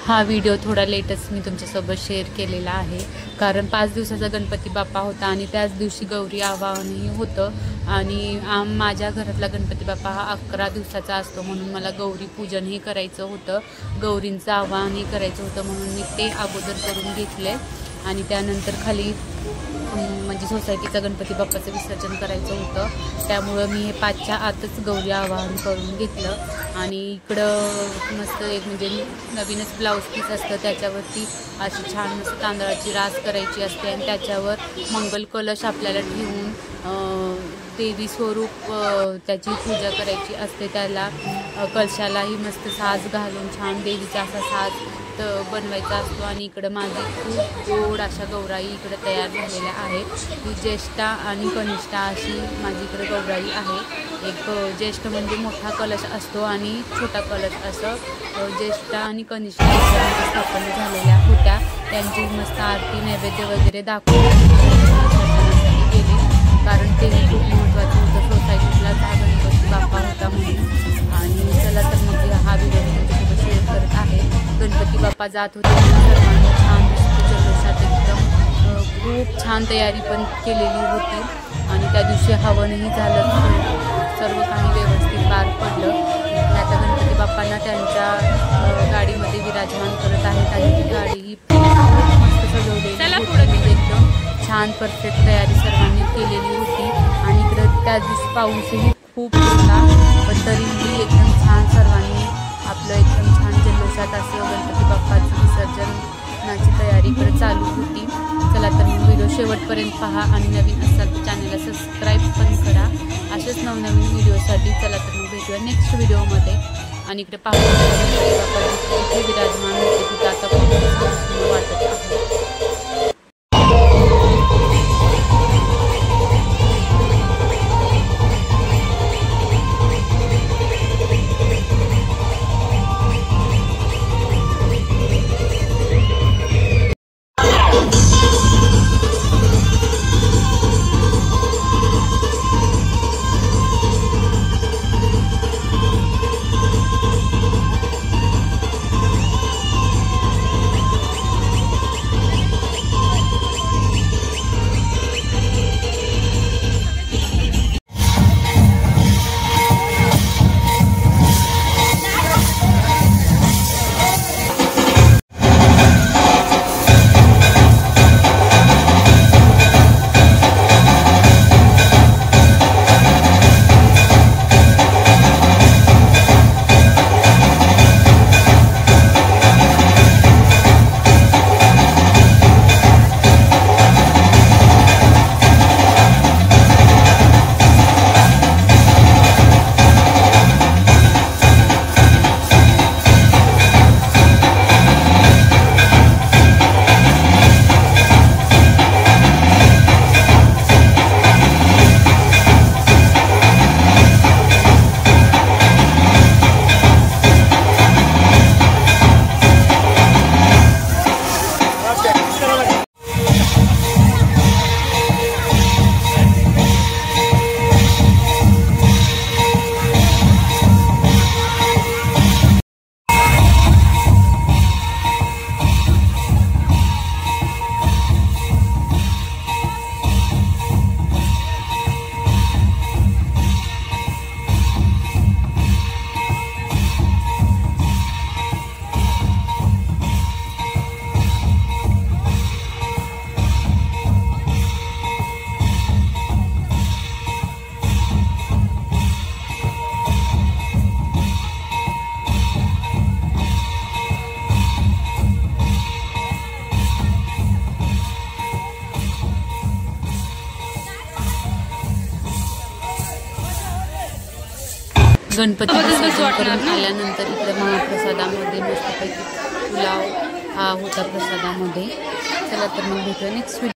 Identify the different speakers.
Speaker 1: हा व्हिडिओ थोडा लेटच मी तुमच्यासोबत शेअर केलेला आहे, कारण 5 दिवसाचा गणपती बाप्पा होता आणि त्याच दिवशी गौरी आवाहनही होतं आणि माझ्या घरातला गणपती बाप्पा हा 11 दिवसाचा असतो, म्हणून मला गौरी पूजनही करायचं होतं, गौरींचं आवाहनही करायचं होतं, म्हणून मी ते अगोदर करून घेतले आणि त्यानंतर खाली म्हणजे सोसायटीचा गणपती बाप्पाचं विसर्जन करायचं होतं, त्यामुळं मी हे 5च्या आतच गौरी आवाहन करून घेतलं. आणि इकडं मस्त एक म्हणजे नवीनच ब्लाऊज पीस असतं, त्याच्यावरती अशी छान मस्त तांदळाची रास करायची असते आणि त्याच्यावर मंगल कलश आपल्याला ठेवून देवी स्वरूप त्याची पूजा करायची असते. त्याला कलशालाही मस्त साज घालून छान देवीचा असा साज बनवायचा असतो. आणि इकडं माझी खूप गोड अशा गौराई इकडं तयार झालेल्या आहेत. ही ज्येष्ठा आणि कनिष्ठा अशी माझी इकडे गौराई आहे. एक ज्येष्ठ म्हणजे मोठा कलश असतो आणि छोटा कलश असं ज्येष्ठा आणि कनिष्ठा स्थापना झालेल्या होत्या. त्यांची मस्त आरती नैवेद्य वगैरे दाखवून गेली, कारण तेही खूप महत्त्वाचं होतं, सोसायटीतला हा गणपती बाप्पा होता म्हणून. आणि चला तर मग हा व्हिडिओ मी तुमच्यासोबत शेअर करत आहे. गणपती बाप्पा जात होते, सर्वांनी छान जल्लोषात एकदम खूप छान तयारी पण केलेली होती आणि त्या दिवशी हवनही झालं, सर्व काही व्यवस्थित पार पडलं. आता गणपती बाप्पांना त्यांच्या गाडीमध्ये विराजमान करत आहेत आणि ती गाडी ही मस्त सजवलेली होती, एकदम छान परफेक्ट तयारी सर्वांनी केलेली होती. आणि इकडं त्या दिवशी पाऊसही खूप होता, पण तरीही एकदम छान सर्वांनी आपलं एकदम छान जल्लोषात असं गणपती बाप्पाचं विसर्जनाची तयारी इकडे चालू होती. चला तर मग व्हिडिओ शेवटपर्यंत पहा आणि नवीन असाल तर चॅनलला सबस्क्राईब पण करा असेच नवनवीन व्हिडिओसाठी. चला तर मग भेटूया नेक्स्ट व्हिडिओमध्ये. आणि इकडे पाहू इथे विराजमान होते, तिथं आता खूप वाटत आहे. गणपती विसर्जन करून आल्यानंतर इकडे महाप्रसादामध्ये मस्तपैकी पुलाव हा होता प्रसादामध्ये. चला तर मग भेटूया नेक्स्ट व्हिडिओ.